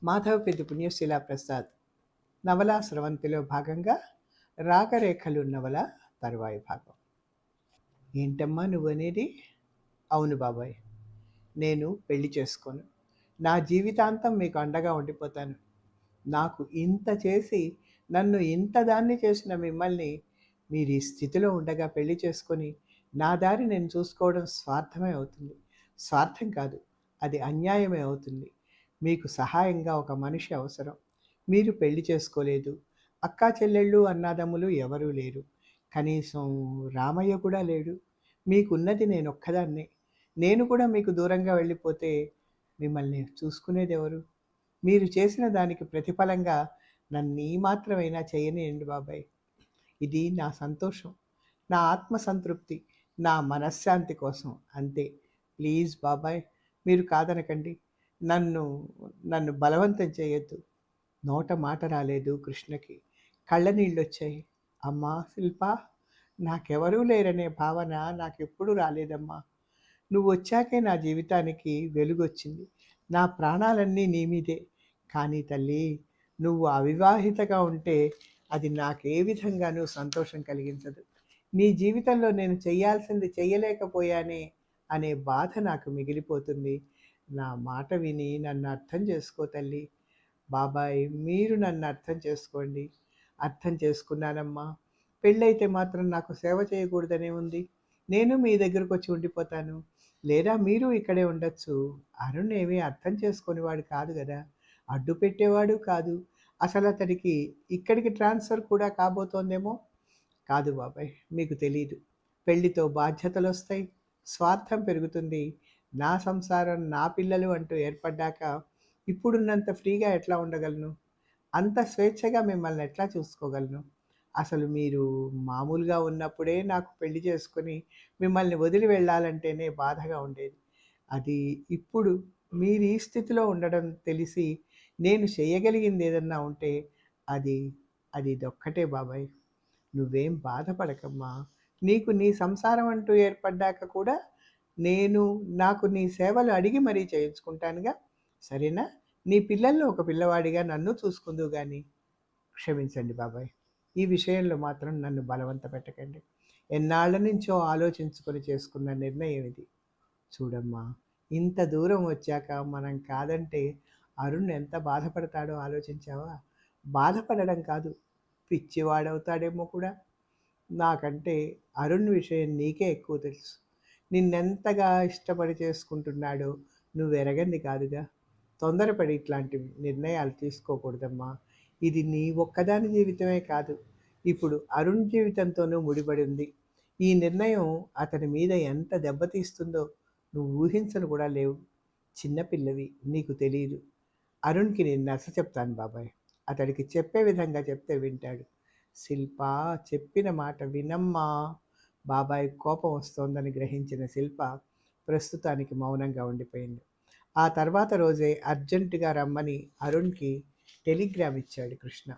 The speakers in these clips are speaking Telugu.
మాధవపెద్ది పుణ్యశీలా ప్రసాద్ నవలా స్రవంతిలో భాగంగా రాగరేఖలు నవల తరువాయి భాగం. ఏంటమ్మా నువ్వనేది? అవును బాబాయ్, నేను పెళ్లి చేసుకోను. నా జీవితాంతం మీకు అండగా ఉండిపోతాను. నాకు ఇంత చేసి నన్ను ఇంత దాన్ని చేసిన మిమ్మల్ని మీరు ఈ స్థితిలో ఉండగా పెళ్లి చేసుకొని నా దారి నేను చూసుకోవడం స్వార్థమే అవుతుంది. స్వార్థం కాదు, అది అన్యాయమే అవుతుంది. మీకు సహాయంగా ఒక మనిషి అవసరం. మీరు పెళ్లి చేసుకోలేదు. అక్కా చెల్లెళ్ళు అన్నాదమ్ములు ఎవరూ లేరు. కనీసం రామయ్య కూడా లేడు. మీకున్నది నేనొక్కదాన్నే. నేను కూడా మీకు దూరంగా వెళ్ళిపోతే మిమ్మల్ని చూసుకునేది ఎవరు? మీరు చేసిన దానికి ప్రతిఫలంగా నన్ను ఈ మాత్రమైనా చేయనియండి బాబాయ్. ఇది నా సంతోషం, నా ఆత్మసంతృప్తి, నా మనశ్శాంతి కోసం అంతే. ప్లీజ్ బాబాయ్, మీరు కాదనకండి. నన్ను నన్ను బలవంతం చేయొద్దు. నోట మాట రాలేదు కృష్ణకి. కళ్ళ నీళ్ళొచ్చాయి. అమ్మా శిల్ప, నాకెవరూ లేరనే భావన నాకెప్పుడూ రాలేదమ్మా. నువ్వొచ్చాకే నా జీవితానికి వెలుగొచ్చింది. నా ప్రాణాలన్నీ నీ మీదే. కానీ తల్లి, నువ్వు అవివాహితగా ఉంటే అది నాకే విధంగానూ సంతోషం కలిగించదు. నీ జీవితంలో నేను చెయ్యాల్సింది చెయ్యలేకపోయానే అనే బాధ నాకు మిగిలిపోతుంది. నా మాట విని నన్ను అర్థం చేసుకో తల్లి. బాబాయ్, మీరు నన్ను అర్థం చేసుకోండి. అర్థం చేసుకున్నానమ్మా. పెళ్ళైతే మాత్రం నాకు సేవ చేయకూడదనే ఉంది. నేను మీ దగ్గరకు వచ్చి ఉండిపోతాను. లేదా మీరు ఇక్కడే ఉండొచ్చు. అరుణ్ ఏమీ అర్థం చేసుకునేవాడు కాదు గదా! అడ్డు పెట్టేవాడు కాదు. అసలతడికి ఇక్కడికి ట్రాన్స్‌ఫర్ కూడా కాబోతోందేమో! కాదు బాబాయ్, మీకు తెలీదు. పెళ్లితో బాధ్యతలొస్తాయి, స్వార్థం పెరుగుతుంది. నా సంసారం, నా పిల్లలు అంటూ ఏర్పడ్డాక ఇప్పుడున్నంత ఫ్రీగా ఎట్లా ఉండగలను? అంత స్వేచ్ఛగా మిమ్మల్ని ఎట్లా చూసుకోగలను? అసలు మీరు మామూలుగా ఉన్నప్పుడే నాకు పెళ్లి చేసుకొని మిమ్మల్ని వదిలి వెళ్ళాలంటేనే బాధగా ఉండేది. అది ఇప్పుడు మీరు ఈ స్థితిలో ఉండడం తెలిసి నేను చేయగలిగింది ఏదన్నా ఉంటే అది అది ఇదొక్కటే బాబాయ్. నువ్వేం బాధపడకమ్మా. నీకు నీ సంసారం అంటూ ఏర్పడ్డాక కూడా నేను నాకు నీ సేవలు అడిగి మరీ చేయించుకుంటానుగా. సరేనా? నీ పిల్లల్లో ఒక పిల్లవాడిగా నన్ను చూసుకుందువు గాని. క్షమించండి బాబాయ్. ఈ విషయంలో మాత్రం నన్ను బలవంత పెట్టకండి. ఎన్నాళ్ళ నుంచో ఆలోచించుకొని చేసుకున్న నిర్ణయం ఇది. చూడమ్మా, ఇంత దూరం వచ్చాక మనం కాదంటే అరుణ్ ఎంత బాధపడతాడో ఆలోచించావా? బాధపడడం కాదు, పిచ్చివాడవుతాడేమో కూడా. నాకంటే అరుణ్ విషయం నీకే ఎక్కువ తెలుసు. నిన్నెంతగా ఇష్టపడి చేసుకుంటున్నాడో నువ్వెరగంది కాదుగా. తొందరపడి ఇట్లాంటి నిర్ణయాలు తీసుకోకూడదమ్మా. ఇది నీ ఒక్కదాని జీవితమే కాదు, ఇప్పుడు అరుణ్ జీవితంతోనూ ముడిపడి ఉంది. ఈ నిర్ణయం అతని మీద ఎంత దెబ్బతీస్తుందో నువ్వు ఊహించను కూడా లేవు. చిన్నపిల్లవి, నీకు తెలీదు. అరుణ్‌కి నేను నచ్చచెప్తాను బాబాయ్. అతడికి చెప్పే విధంగా చెప్తే వింటాడు. శిల్ప, చెప్పిన మాట వినమ్మా. బాబాయ్ కోపం వస్తోందని గ్రహించిన శిల్ప ప్రస్తుతానికి మౌనంగా ఉండిపోయింది. ఆ తర్వాత రోజే అర్జెంటుగా రమ్మని అరుణ్‌కి టెలిగ్రామ్ ఇచ్చాడు కృష్ణ.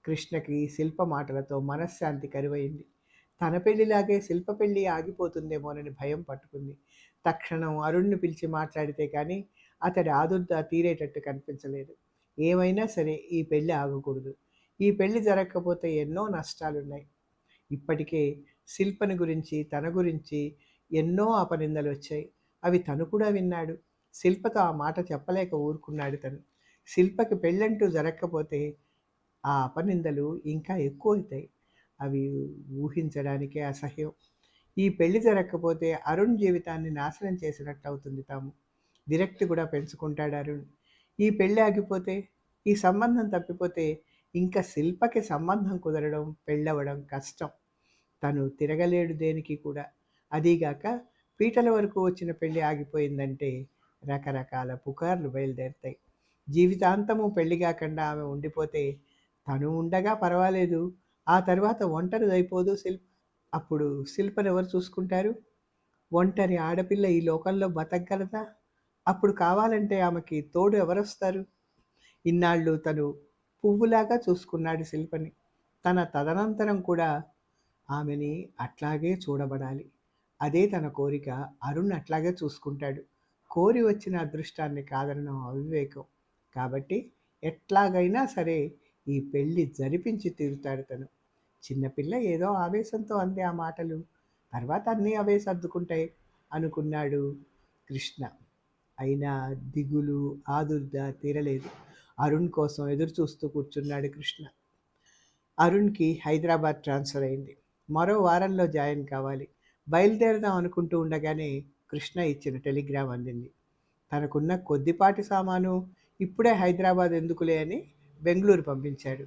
కృష్ణకి శిల్ప మాటలతో మనశ్శాంతి కరువైంది. తన పెళ్లిలాగే శిల్ప పెళ్లి ఆగిపోతుందేమోనని భయం పట్టుకుంది. తక్షణం అరుణ్‌ని పిలిచి మాట్లాడితే కానీ అతడి ఆదుర్దా తీరేటట్టు కనిపించలేదు. ఏమైనా సరే ఈ పెళ్లి ఆగకూడదు. ఈ పెళ్లి జరగకపోతే ఎన్నో నష్టాలున్నాయి. ఇప్పటికే శిల్పని గురించి, తన గురించి ఎన్నో అపనిందలొచ్చాయి. అవి తను కూడా విన్నాడు. శిల్పతో ఆ మాట చెప్పలేక ఊరుకున్నాడు తను. శిల్పకి పెళ్ళంటూ జరక్కపోతే ఆ అపనిందలు ఇంకా ఎక్కువవుతాయి. అవి ఊహించడానికే అసహ్యం. ఈ పెళ్లి జరక్కపోతే అరుణ్ జీవితాన్ని నాశనం చేసినట్టు అవుతుంది తాము. విరక్తి కూడా పెంచుకుంటాడు అరుణ్. ఈ పెళ్లి ఆగిపోతే, ఈ సంబంధం తప్పిపోతే ఇంకా శిల్పకి సంబంధం కుదరడం, పెళ్ళవడం కష్టం. తను తిరగలేడు దేనికి కూడా. అదీగాక పీటల వరకు వచ్చిన పెళ్లి ఆగిపోయిందంటే రకరకాల పుకార్లు బయలుదేరుతాయి. జీవితాంతము పెళ్లి కాకుండా ఆమె ఉండిపోతే తను ఉండగా పర్వాలేదు. ఆ తర్వాత ఒంటరిదైపోదు శిల్ప. అప్పుడు శిల్పను ఎవరు చూసుకుంటారు? ఒంటరి ఆడపిల్ల ఈ లోకంలో బతకగలదా? అప్పుడు కావాలంటే ఆమెకి తోడు ఎవరొస్తారు? ఇన్నాళ్ళు తను పువ్వులాగా చూసుకున్నాడు శిల్పని. తన తదనంతరం కూడా ఆమెని అట్లాగే చూడబడాలి. అదే తన కోరిక. అరుణ్ అట్లాగే చూసుకుంటాడు. కోరి వచ్చిన అదృష్టాన్ని కాదనడం అవివేకం. కాబట్టి ఎట్లాగైనా సరే ఈ పెళ్ళి జరిపించి తీరుతాడు తను. చిన్నపిల్ల ఏదో ఆవేశంతో అంది ఆ మాటలు. తర్వాత అన్నీ అవే సర్దుకుంటాయి అనుకున్నాడు కృష్ణ. అయినా దిగులు, ఆదుర్ద తీరలేదు. అరుణ్ కోసం ఎదురు చూస్తూ కూర్చున్నాడు కృష్ణ. అరుణ్కి హైదరాబాద్ ట్రాన్స్ఫర్ అయింది. మరో వారంలో జాయిన్ కావాలి. బయలుదేరదాం అనుకుంటూ ఉండగానే కృష్ణ ఇచ్చిన టెలిగ్రామ్ అందింది. తనకున్న కొద్దిపాటి సామాను ఇప్పుడే హైదరాబాద్ ఎందుకులే అని బెంగళూరు పంపించాడు.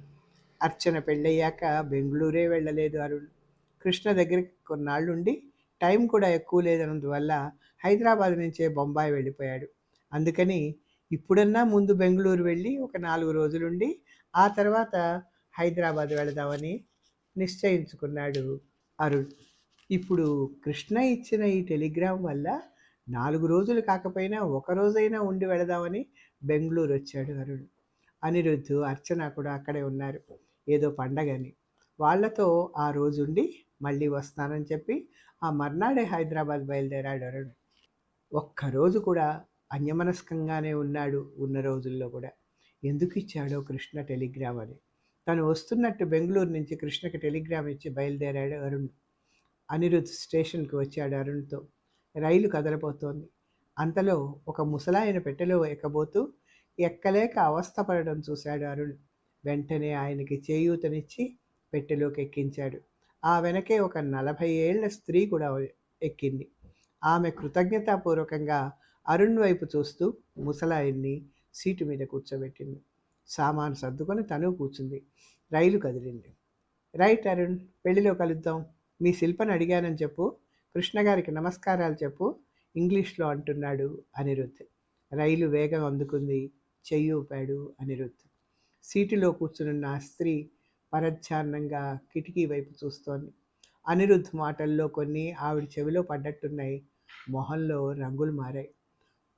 అర్చన పెళ్ళయ్యాక బెంగళూరే వెళ్ళలేదు అరుణ్. కృష్ణ దగ్గరికి కొన్నాళ్ళుండి టైం కూడా ఎక్కువ లేదన్నందువల్ల హైదరాబాద్ నుంచే బొంబాయి వెళ్ళిపోయాడు. అందుకని ఇప్పుడన్నా ముందు బెంగళూరు వెళ్ళి ఒక 4 రోజులుండి ఆ తర్వాత హైదరాబాద్ వెళదామని నిశ్చయించుకున్నాడు అరుణ్. ఇప్పుడు కృష్ణ ఇచ్చిన ఈ టెలిగ్రామ్ వల్ల 4 రోజులు కాకపోయినా ఒక రోజైనా ఉండి వెళదామని బెంగళూరు వచ్చాడు అరుణ్. అనిరుద్ధ్, అర్చన కూడా అక్కడే ఉన్నారు. ఏదో పండగని. వాళ్లతో ఆ రోజుండి మళ్ళీ వస్తానని చెప్పి ఆ మర్నాడే హైదరాబాద్ బయలుదేరాడు అరుణ్. ఒక్కరోజు కూడా అన్యమనస్కంగానే ఉన్నాడు ఉన్న రోజుల్లో కూడా. ఎందుకు ఇచ్చాడో కృష్ణ టెలిగ్రామ్ అని. తను వస్తున్నట్టు బెంగళూరు నుంచి కృష్ణకి టెలిగ్రామ్ ఇచ్చి బయలుదేరాడు అరుణ్. అనిరుద్ధ్ స్టేషన్కి వచ్చాడు అరుణ్తో. రైలు కదలబోతోంది. అంతలో ఒక ముసలాయన పెట్టెలో ఎక్కబోతూ ఎక్కలేక అవస్థపడడం చూశాడు అరుణ్. వెంటనే ఆయనకి చేయూతనిచ్చి పెట్టెలోకి ఎక్కించాడు. ఆ వెనకే ఒక 40 ఏళ్ల స్త్రీ కూడా ఎక్కింది. ఆమె కృతజ్ఞతాపూర్వకంగా అరుణ్ వైపు చూస్తూ ముసలాయన్ని సీటు మీద కూర్చోబెట్టింది. సామాను సర్దుకొని తను కూర్చుంది. రైలు కదిలింది. రైట్ అరుణ్, పెళ్లిలో కలుద్దాం. మీ శిల్పని అడిగానని చెప్పు. కృష్ణగారికి నమస్కారాలు చెప్పు ఇంగ్లీష్లో అంటున్నాడు అనిరుద్ధ్. రైలు వేగం అందుకుంది. చెయ్యి ఊపాడు అనిరుద్ధ్. సీటులో కూర్చునున్న ఆ స్త్రీ పరధ్యానంగా కిటికీ వైపు చూస్తోంది. అనిరుద్ధ్ మాటల్లో కొన్ని ఆవిడ చెవిలో పడ్డట్టున్నాయి. మొహంలో రంగులు మారాయి.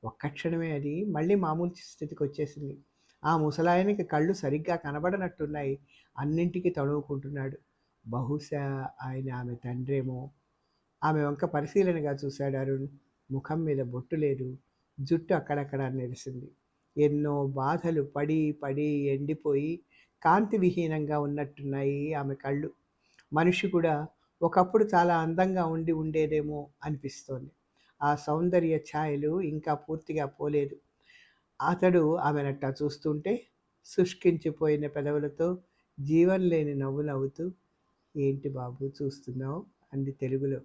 ఒక్క క్షణమే అది మళ్ళీ మామూలు స్థితికి వచ్చేసింది. ఆ ముసలాయనకి కళ్ళు సరిగ్గా కనబడనట్టున్నాయి. అన్నింటికి తడువుకుంటున్నాడు. బహుశా ఆయన ఆమె తండ్రేమో. ఆమె వంక పరిశీలనగా చూశాడు అరుణ్. ముఖం మీద బొట్టు లేదు. జుట్టు అక్కడక్కడ నెరిసింది. ఎన్నో బాధలు పడి పడి ఎండిపోయి కాంతి విహీనంగా ఉన్నట్టున్నాయి ఆమె కళ్ళు. మనిషి కూడా ఒకప్పుడు చాలా అందంగా ఉండి ఉండేదేమో అనిపిస్తోంది. ఆ సౌందర్య ఛాయలు ఇంకా పూర్తిగా పోలేదు. అతడు ఆమెనట్టా చూస్తుంటే శుష్కించిపోయిన పెదవులతో జీవం లేని నవ్వు నవ్వుతూ, ఏంటి బాబు చూస్తున్నావు అంది తెలుగులో.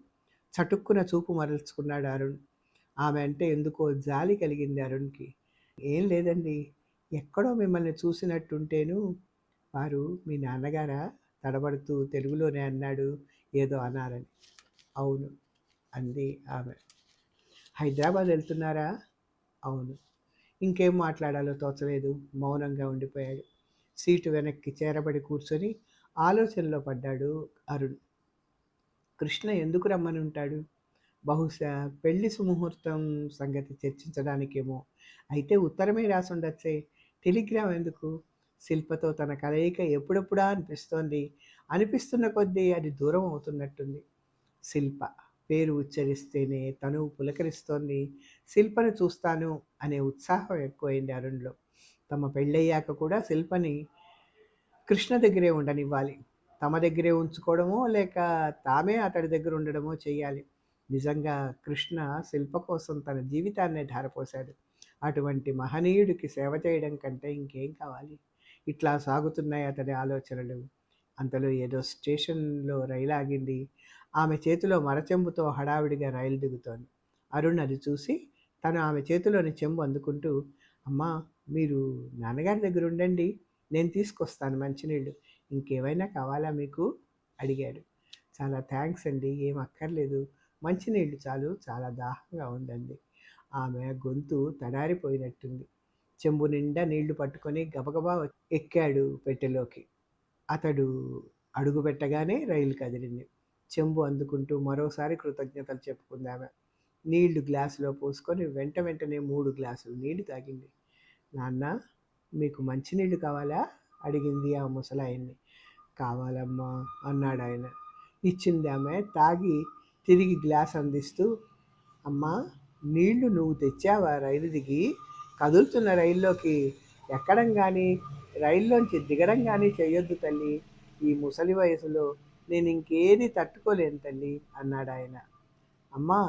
చటుక్కున చూపు మరల్చుకున్నాడు అరుణ్. ఆమె అంటే ఎందుకో జాలి కలిగింది అరుణ్కి. ఏం లేదండి, ఎక్కడో మిమ్మల్ని చూసినట్టుంటేను. వారు మీ నాన్నగారా తడబడుతూ తెలుగులోనే అన్నాడు ఏదో అనాలని. అవును అంది ఆమె. హైదరాబాద్ వెళ్తున్నారా? అవును. ఇంకేం మాట్లాడాలో తోచలేదు. మౌనంగా ఉండిపోయాడు. సీటు వెనక్కి చేరబడి కూర్చొని ఆలోచనలో పడ్డాడు అరుణ్. కృష్ణ ఎందుకు రమ్మని ఉంటాడు? బహుశా పెళ్లి సుముహూర్తం సంగతి చర్చించడానికేమో. అయితే ఉత్తరమే రాసుండొచ్చే. టెలిగ్రామ్ ఎందుకు? శిల్పతో తన కలయిక ఎప్పుడెప్పుడా అనిపిస్తోంది. అనిపిస్తున్న కొద్దీ అది దూరం అవుతున్నట్టుంది. శిల్ప పేరు ఉచ్చరిస్తేనే తను పులకరిస్తోంది. శిల్పను చూస్తాను అనే ఉత్సాహం ఎక్కువైంది అరుణ్లో. తమ పెళ్ళయ్యాక కూడా శిల్పని కృష్ణ దగ్గరే ఉండనివ్వాలి. తమ దగ్గరే ఉంచుకోవడమో లేక తామే అతడి దగ్గర ఉండడమో చెయ్యాలి. నిజంగా కృష్ణ శిల్ప కోసం తన జీవితాన్నే ధారపోశాడు. అటువంటి మహనీయుడికి సేవ చేయడం కంటే ఇంకేం కావాలి? ఇట్లా సాగుతున్నాయి అతడి ఆలోచనలు. అంతలో ఏదో స్టేషన్లో రైలు ఆగింది. ఆమె చేతిలో మరచెంబుతో హడావిడిగా రైలు దిగుతోంది. అరుణ్ అది చూసి తను ఆమె చేతిలోని చెంబు అందుకుంటూ, అమ్మా, మీరు నాన్నగారి దగ్గర ఉండండి, నేను తీసుకొస్తాను మంచినీళ్ళు. ఇంకేమైనా కావాలా మీకు అడిగాడు. చాలా థ్యాంక్స్ అండి, ఏం అక్కర్లేదు, మంచినీళ్ళు చాలు, చాలా దాహంగా ఉందండి. ఆమె గొంతు తడారిపోయినట్టుంది. చెంబు నిండా నీళ్లు పట్టుకొని గబగబా ఎక్కాడు పెట్టెలోకి. అతడు అడుగు పెట్టగానే రైలు కదిలింది. చెంబు అందుకుంటూ మరోసారి కృతజ్ఞతలు చెప్పుకుందామె. నీళ్లు గ్లాసులో పోసుకొని వెంటనే 3 గ్లాసులు నీళ్లు తాగింది. నాన్న, మీకు మంచినీళ్ళు కావాలా అడిగింది ఆ ముసలాయన్ని. కావాలమ్మా అన్నాడు ఆయన. ఇచ్చింది ఆమె. తాగి తిరిగి గ్లాస్ అందిస్తూ, అమ్మా, నీళ్లు నువ్వు తెచ్చావా రైలు దిగి? కదులుతున్న రైల్లోకి ఎక్కడం కానీ రైల్లోంచి దిగడం కానీ చెయ్యొద్దు తల్లి. ఈ ముసలి వయసులో నేను ఇంకేది తట్టుకోలేను తల్లి అన్నాడు ఆయన. అమ్మా,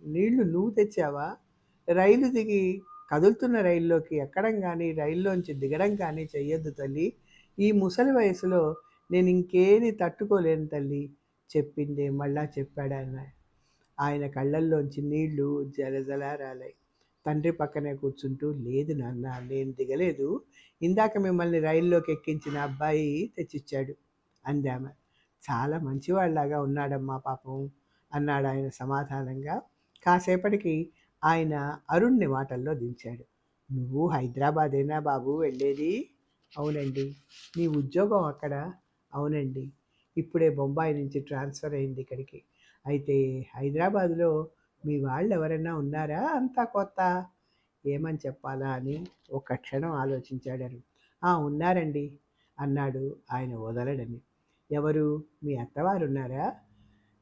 నీళ్లు నువ్వు తెచ్చావా? రైలు దిగి కదులుతున్న రైల్లోకి ఎక్కడం కానీ రైల్లోంచి దిగడం కానీ చెయ్యొద్దు తల్లి. ఈ ముసలి వయసులో నేను ఇంకేది తట్టుకోలేను తల్లి చెప్పిందే మళ్ళా చెప్పాడు ఆయన. ఆయన కళ్ళల్లోంచి నీళ్లు జలజల రాలాయి. తండ్రి పక్కనే కూర్చుంటూ, లేదు నాన్న, నేను దిగలేదు. ఇందాక మిమ్మల్ని రైల్లోకి ఎక్కించిన అబ్బాయి తెచ్చిచ్చాడు అందామె. చాలా మంచివాళ్లాగా ఉన్నాడమ్మా పాపం అన్నాడు ఆయన సమాధానంగా. కాసేపటికి ఆయన అరుణ్ని మాటల్లో దించాడు. నువ్వు హైదరాబాదేనా బాబు వెళ్ళేది? అవునండి. నీ ఉద్యోగం అక్కడ? అవునండి. ఇప్పుడే బొంబాయి నుంచి ట్రాన్స్ఫర్ అయింది ఇక్కడికి. అయితే హైదరాబాదులో మీ వాళ్ళు ఎవరైనా ఉన్నారా? అంతా కొత్త? ఏమని చెప్పాలా అని ఒక్క క్షణం ఆలోచించాడు. ఉన్నారండి అన్నాడు ఆయన వదలడని. ఎవరు? మీ అత్తవారు ఉన్నారా?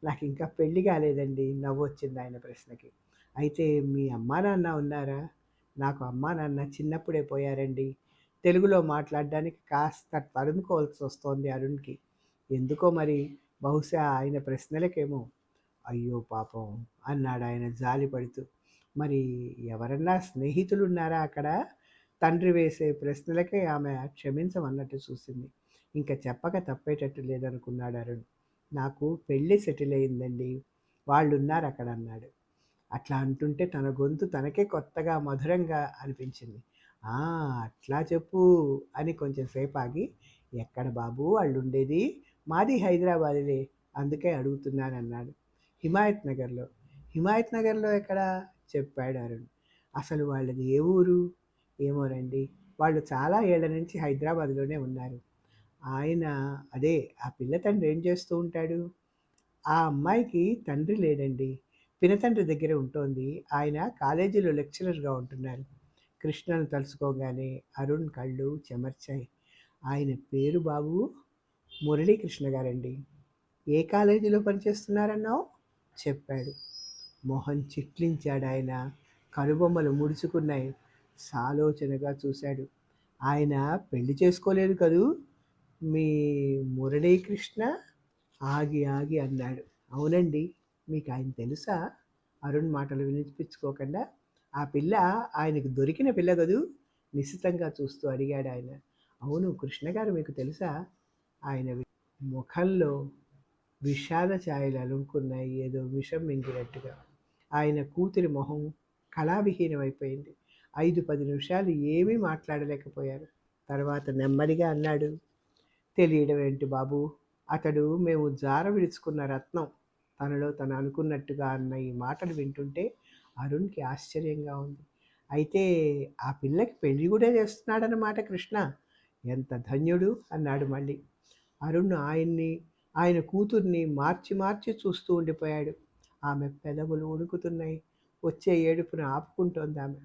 నాకు ఇంకా పెళ్లి కాలేదండి నవ్వొచ్చింది ఆయన ప్రశ్నకి. అయితే మీ అమ్మా నాన్న ఉన్నారా? నాకు అమ్మా నాన్న చిన్నప్పుడే పోయారండి. తెలుగులో మాట్లాడడానికి కాస్త తడుముకోవాల్సి వస్తోంది అరుణ్కి. ఎందుకో మరి, బహుశా ఆయన ప్రశ్నలకేమో. అయ్యో పాపం అన్నాడు ఆయన జాలిపడుతూ. మరి ఎవరన్నా స్నేహితులున్నారా అక్కడ? తండ్రి వేసే ప్రశ్నలకే ఆమె క్షమించమన్నట్టు చూసింది. ఇంకా చెప్పక తప్పేటట్టు లేదనుకున్నాడు అరుణ్. నాకు పెళ్ళి సెటిల్ అయిందండి, వాళ్ళున్నారు అక్కడ అన్నాడు. అట్లా అంటుంటే తన గొంతు తనకే కొత్తగా మధురంగా అనిపించింది. ఆ, అట్లా చెప్పు అని కొంచెం సేపు ఆగి, ఎక్కడ బాబు వాళ్ళు ఉండేది? మాది హైదరాబాదులే, అందుకే అడుగుతున్నానన్నాడు. హిమాయత్ నగర్లో. హిమాయత్ నగర్లో ఎక్కడా? చెప్పాడు అరుణ్. అసలు వాళ్ళది ఏ ఊరు? ఏమోనండి, వాళ్ళు చాలా ఏళ్ల నుంచి హైదరాబాద్లోనే ఉన్నారు. ఆయన, అదే ఆ పిల్ల తండ్రి ఏం చేస్తూ ఉంటాడు? ఆ అమ్మాయికి తండ్రి లేడండి, పినతండ్రి దగ్గర ఉంటోంది. ఆయన కాలేజీలో లెక్చరర్గా ఉంటున్నారు. కృష్ణను తలుచుకోగానే అరుణ్ కళ్ళు చెమర్చాయి. ఆయన పేరు బాబు మురళీకృష్ణ గారండి. ఏ కాలేజీలో పనిచేస్తున్నారన్నావు? చెప్పాడు. మొహం చిట్లించాడు ఆయన. కనుబొమ్మలు ముడుచుకున్నాయి. సాలోచనగా చూశాడు. ఆయన పెళ్లి చేసుకోలేదు కదూ మీ మురళీకృష్ణ? ఆగి ఆగి అన్నాడు. అవునండి. మీకు ఆయన తెలుసా? అరుణ్ మాటలు వినిపించుకోకుండా, ఆ పిల్ల ఆయనకు దొరికిన పిల్ల కదూ నిశితంగా చూస్తూ అడిగాడు ఆయన. అవును, కృష్ణ గారు మీకు తెలుసా? ఆయన ముఖంలో విషాద ఛాయలు అలుముకున్నాయి, ఏదో విషం మింగినట్టుగా. ఆయన కూతురి మొహం కళావిహీనమైపోయింది. 5-10 నిమిషాలు ఏమీ మాట్లాడలేకపోయారు. తర్వాత నెమ్మదిగా అన్నాడు. తెలియడం ఏంటి బాబు, అతడు మేము జార విడుచుకున్న రత్నం. తనలో తను అనుకున్నట్టుగా అన్న ఈ మాటలు వింటుంటే అరుణ్కి ఆశ్చర్యంగా ఉంది. అయితే ఆ పిల్లకి పెళ్లి కూడా చేస్తున్నాడన్నమాట కృష్ణ. ఎంత ధన్యుడు అన్నాడు మళ్ళీ. అరుణ్ ఆయన కూతుర్ని మార్చి మార్చి చూస్తూ ఉండిపోయాడు. ఆమె పెదవులు వణుకుతున్నాయి. వచ్చే ఏడుపును ఆపుకుంటోంది ఆమె.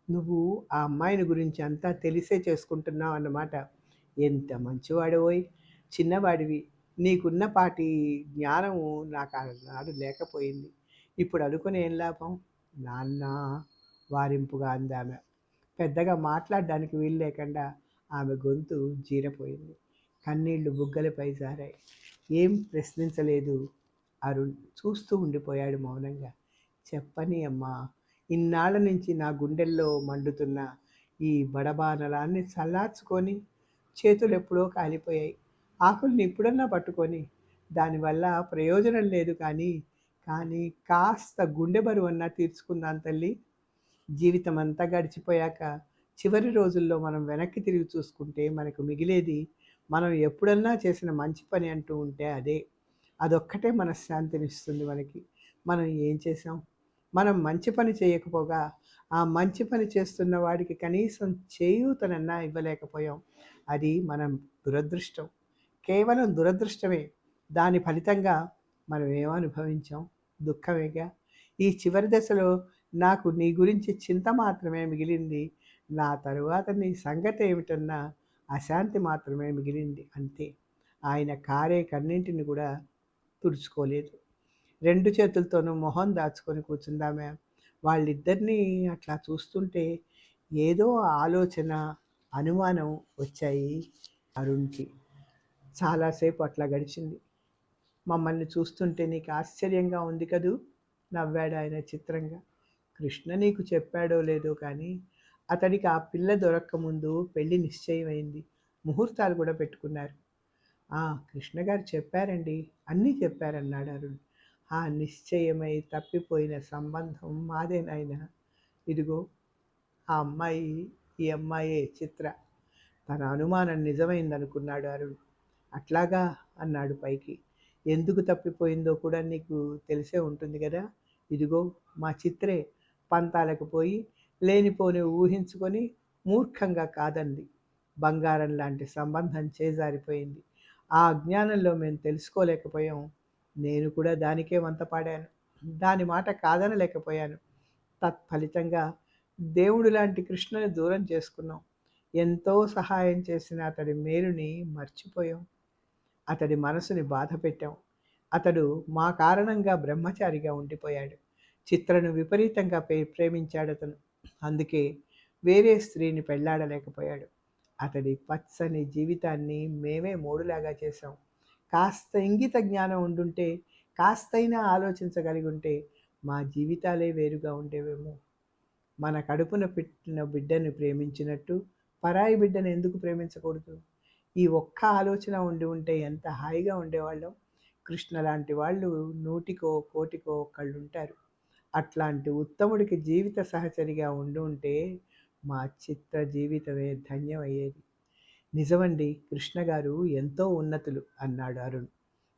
నువ్వు ఆ అమ్మాయిని గురించి అంతా తెలిసే చేసుకుంటున్నావు అన్నమాట. ఎంత మంచివాడవోయ్, చిన్నవాడివి. నీకున్నపాటి జ్ఞానము నాకు ఆనాడు లేకపోయింది. ఇప్పుడు అనుకుని ఏం లాభం? నాన్న వారింపుగా అందామె. పెద్దగా మాట్లాడడానికి వీలు లేకుండా ఆమె గొంతు జీరపోయింది. కన్నీళ్లు బుగ్గలపై జారాయి. ఏం ప్రశ్నించలేదు అరుణ్. చూస్తూ ఉండిపోయాడు మౌనంగా. చెప్పని అమ్మా, ఇన్నాళ్ళ నుంచి నా గుండెల్లో మండుతున్న ఈ బడబానలాన్ని చల్లార్చుకొని చేతులు ఎప్పుడో కాలిపోయాయి. ఆకుల్ని ఇప్పుడన్నా పట్టుకొని దానివల్ల ప్రయోజనం లేదు, కానీ కాస్త గుండె బరువన్నా తీర్చుకుందాం తల్లి. జీవితం అంతా గడిచిపోయాక చివరి రోజుల్లో మనం వెనక్కి తిరిగి చూసుకుంటే మనకు మిగిలేది, మనం ఎప్పుడన్నా చేసిన మంచి పని అంటూ ఉంటే అదొక్కటే మనశ్శాంతినిస్తుంది మనకి. మనం ఏం చేసాం? మనం మంచి పని చేయకపోగా ఆ మంచి పని చేస్తున్న వాడికి కనీసం చేయూతనన్నా ఇవ్వలేకపోయాం. అది మనం దురదృష్టం, కేవలం దురదృష్టమే. దాని ఫలితంగా మనం ఏమనుభవించాం? దుఃఖమేగా. ఈ చివరి దశలో నాకు నీ గురించి చింత మాత్రమే మిగిలింది. నా తరువాత నీ సంగతి ఏమిటన్నా అశాంతి మాత్రమే మిగిలింది, అంతే. ఆయన కారే కన్నింటిని కూడా తుడుచుకోలేదు. 2 చేతులతోనూ మొహం దాచుకొని కూర్చుందామె. వాళ్ళిద్దరినీ అట్లా చూస్తుంటే ఏదో ఆలోచన అనుమానం వచ్చాయి అరుణ్కి. చాలాసేపు అట్లా గడిచింది. మమ్మల్ని చూస్తుంటే నీకు ఆశ్చర్యంగా ఉంది కదూ, నవ్వాడు ఆయన చిత్రంగా. కృష్ణ నీకు చెప్పాడో లేదో కానీ అతడికి ఆ పిల్ల దొరక్కముందు పెళ్లి నిశ్చయమైంది. ముహూర్తాలు కూడా పెట్టుకున్నారు. కృష్ణ గారు చెప్పారండి, అన్నీ చెప్పారన్నాడు అరుణ్. నిశ్చయమై తప్పిపోయిన సంబంధం మాదేనాయన. ఇదిగో ఆ అమ్మాయి, ఈ అమ్మాయే చిత్ర. తన అనుమానం నిజమైందనుకున్నాడు అరుణ్. అట్లాగా అన్నాడు పైకి. ఎందుకు తప్పిపోయిందో కూడా నీకు తెలిసే ఉంటుంది కదా. ఇదిగో మా చిత్రే పంతాలకు పోయి లేనిపోని ఊహించుకొని మూర్ఖంగా కాదంది. బంగారం లాంటి సంబంధం చేజారిపోయింది. ఆ అజ్ఞానంలో మేము తెలుసుకోలేకపోయాం. నేను కూడా దానికే వంతపాడాను. దాని మాట కాదనలేకపోయాను. తత్ఫలితంగా దేవుడు లాంటి కృష్ణని దూరం చేసుకున్నాం. ఎంతో సహాయం చేసిన అతడి మేలుని మర్చిపోయాం. అతడి మనసుని బాధ పెట్టాం. అతడు మా కారణంగా బ్రహ్మచారిగా ఉండిపోయాడు. చిత్రను విపరీతంగా ప్రేమించాడు అతను. అందుకే వేరే స్త్రీని పెళ్లాడలేకపోయాడు. అతడి పచ్చని జీవితాన్ని మేమే మూడులాగా చేశాం. కాస్త ఇంగిత జ్ఞానం ఉండుంటే, కాస్తైనా ఆలోచించగలిగి ఉంటే మా జీవితాలే వేరుగా ఉండేవేమో. మన కడుపున పెట్టిన బిడ్డను ప్రేమించినట్టు పరాయి బిడ్డను ఎందుకు ప్రేమించకూడదు? ఈ ఒక్క ఆలోచన ఉండి ఉంటే ఎంత హాయిగా ఉండేవాళ్ళం. కృష్ణ లాంటి వాళ్ళు నూటికో కోటికో ఒకళ్ళు ఉంటారు. అట్లాంటి ఉత్తముడికి జీవిత సహచరిగా ఉండి ఉంటే మా చిత్ర జీవితమే ధన్యమయ్యేది. నిజమండి, కృష్ణ గారు ఎంతో ఉన్నతులు అన్నాడు అరుణ్.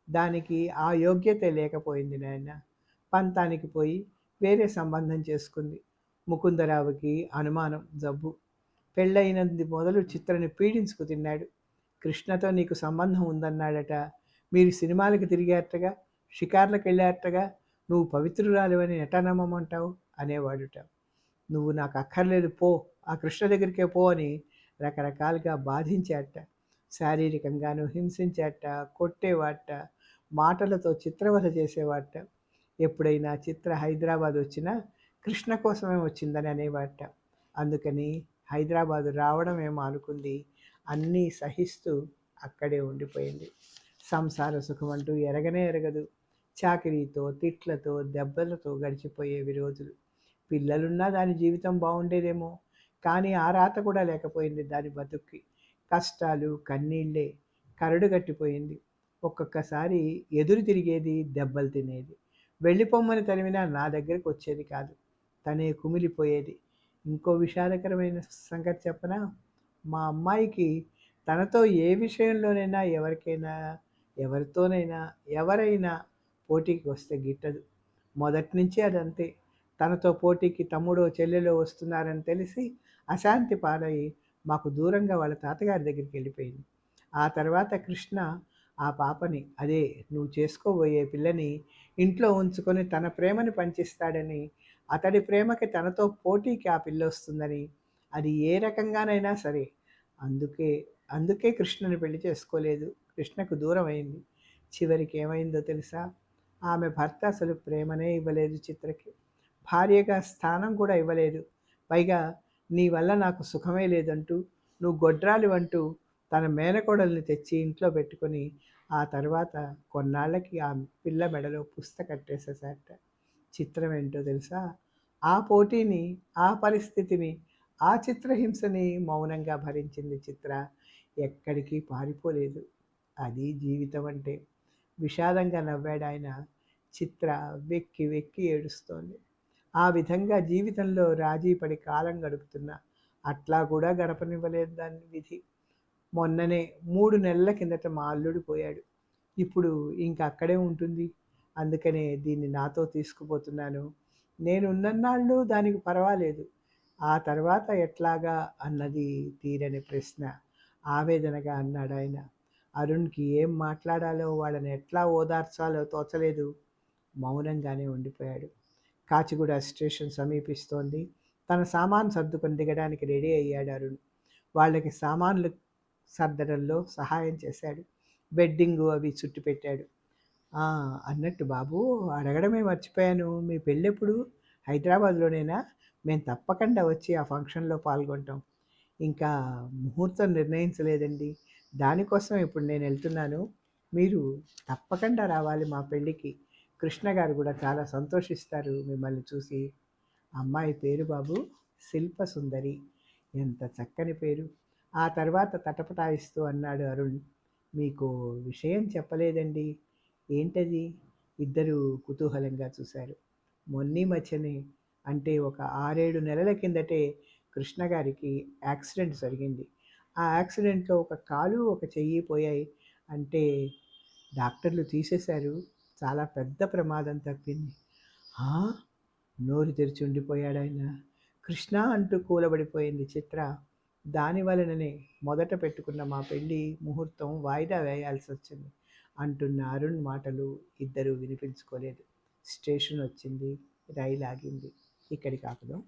దానికి ఆ యోగ్యత లేకపోయింది నాయన. పంతానికి పోయి వేరే సంబంధం చేసుకుంది. ముకుందరావుకి అనుమానం, జబ్బు. పెళ్ళయినది మొదలు చిత్రని పీడించుకు తిన్నాడు. కృష్ణతో నీకు సంబంధం ఉందన్నాడట. మీరు సినిమాలకు తిరిగారటగా, షికార్లకు వెళ్ళారటగా. నువ్వు పవిత్రురాలివని ఎటా నమ్మమంటావు అనేవాడుట. నువ్వు నాకు అక్కర్లేదు పో, ఆ కృష్ణ దగ్గరికే పో అని రకరకాలుగా బాధించాట. శారీరకంగాను హింసించాట, కొట్టేవాట, మాటలతో చిత్రవధ చేసేవాట. ఎప్పుడైనా చిత్ర హైదరాబాద్ వచ్చినా కృష్ణ కోసమే వచ్చిందని అనేవాట. అందుకని హైదరాబాదు రావడమేమో అనుకుంది. అన్నీ సహిస్తూ అక్కడే ఉండిపోయింది. సంసార సుఖం అంటూ ఎరగనే ఎరగదు. చాకిరీతో, తిట్లతో, దెబ్బలతో గడిచిపోయేవి రోజులు. పిల్లలున్నా దాని జీవితం బాగుండేదేమో, కానీ ఆ రాత కూడా లేకపోయింది దాని బతుక్కి. కష్టాలు, కన్నీళ్ళే. కరడు గట్టిపోయింది. ఒక్కొక్కసారి ఎదురు తిరిగేది, దెబ్బలు తినేది. వెళ్ళిపోమ్మని తరిమినా నా దగ్గరికి వచ్చేది కాదు. తనే కుమిలిపోయేది. ఇంకో విషాదకరమైన సంగతి చెప్పనా? మా అమ్మాయికి తనతో ఏ విషయంలోనైనా ఎవరితోనైనా ఎవరైనా పోటీకి వస్తే గిట్టదు. మొదటి నుంచి అదంతే. తనతో పోటీకి తమ్ముడో చెల్లెలో వస్తున్నారని తెలిసి అశాంతి పాలై మాకు దూరంగా వాళ్ళ తాతగారి దగ్గరికి వెళ్ళిపోయింది. ఆ తర్వాత కృష్ణ ఆ పాపని, అదే నువ్వు చేసుకోబోయే పిల్లని ఇంట్లో ఉంచుకొని తన ప్రేమని పంచిస్తాడని, అతడి ప్రేమకి తనతో పోటీకి ఆ పిల్ల వస్తుందని, అది ఏ రకంగానైనా సరే అందుకే అందుకే కృష్ణని పెళ్లి చేసుకోలేదు. కృష్ణకు దూరం అయింది. చివరికి ఏమైందో తెలుసా? ఆమె భర్త అసలు ప్రేమనే ఇవ్వలేదు చిత్రకి. భార్యగా స్థానం కూడా ఇవ్వలేదు. పైగా నీ వల్ల నాకు సుఖమే లేదంటూ, నువ్వు గొడ్రాలు అంటూ తన మేనకోడల్ని తెచ్చి ఇంట్లో పెట్టుకొని ఆ తర్వాత కొన్నాళ్ళకి ఆ పిల్ల మెడలో పుస్తకట్టేసేసాట. చిత్రం ఏంటో తెలుసా? ఆ పోటీని, ఆ పరిస్థితిని, ఆ చిత్రహింసని మౌనంగా భరించింది చిత్ర. ఎక్కడికి పారిపోలేదు. అది జీవితం అంటే. విషాదంగా నవ్వాడు ఆయన. చిత్ర వెక్కి వెక్కి ఏడుస్తోంది. ఆ విధంగా జీవితంలో రాజీ పడి కాలం గడుపుతున్నా అట్లా కూడా గడపనివ్వలేదు దాన్ని విధి. మొన్ననే 3 నెలల కిందట మా అల్లుడు పోయాడు. ఇప్పుడు ఇంక అక్కడే ఉంటుంది. అందుకనే దీన్ని నాతో తీసుకుపోతున్నాను. నేను ఉన్నన్నాళ్ళు దానికి పర్వాలేదు. ఆ తర్వాత ఎట్లాగా అన్నది తీరని ప్రశ్న. ఆవేదనగా అన్నాడు ఆయన. అరుణ్కి ఏం మాట్లాడాలో, వాళ్ళని ఎట్లా ఓదార్చాలో తోచలేదు. మౌనంగానే ఉండిపోయాడు. కాచిగూడ స్టేషన్ సమీపిస్తోంది. తన సామాను సర్దుకొని దిగడానికి రెడీ అయ్యాడు అరుణ్. వాళ్ళకి సామాన్లు సర్దడంలో సహాయం చేశాడు. బెడ్డింగు అవి చుట్టి పెట్టాడు. అన్నట్టు బాబు, అడగడమే మర్చిపోయాను, మీ పెళ్ళెప్పుడు? హైదరాబాద్లోనేనా? మేము తప్పకుండా వచ్చి ఆ ఫంక్షన్లో పాల్గొంటాం. ఇంకా ముహూర్తం నిర్ణయించలేదండి. దానికోసం ఇప్పుడు నేను వెళ్తున్నాను. మీరు తప్పకుండా రావాలి మా పెళ్ళికి. కృష్ణ గారు కూడా చాలా సంతోషిస్తారు మిమ్మల్ని చూసి. అమ్మాయి పేరు బాబు శిల్ప సుందరి. ఎంత చక్కని పేరు. ఆ తర్వాత తటపటాయిస్తూ అన్నాడు అరుణ్. మీకు విషయం చెప్పలేదండి. ఏంటది? ఇద్దరూ కుతూహలంగా చూశారు. మొన్నీ మధ్యనే అంటే ఒక 6-7 నెలల కిందటే కృష్ణ గారికి యాక్సిడెంట్ జరిగింది. ఆ యాక్సిడెంట్‌లో ఒక కాలు, ఒక చెయ్యి పోయాయి. అంటే డాక్టర్లు తీసేశారు. చాలా పెద్ద ప్రమాదం తప్పింది. ఆ! నోరు తెరిచి ఉండిపోయాడాయన. కృష్ణ అంటూ కూలబడిపోయింది చిత్ర. దాని వలననే మొదట పెట్టుకున్న మా పెళ్లి ముహూర్తం వాయిదా వేయాల్సొచ్చింది అంటున్న అరుణ్ మాటలు ఇద్దరూ వినిపించుకోలేదు. స్టేషన్ వచ్చింది. రైలు ఆగింది. ఇక్కడికి ఆపుదాం.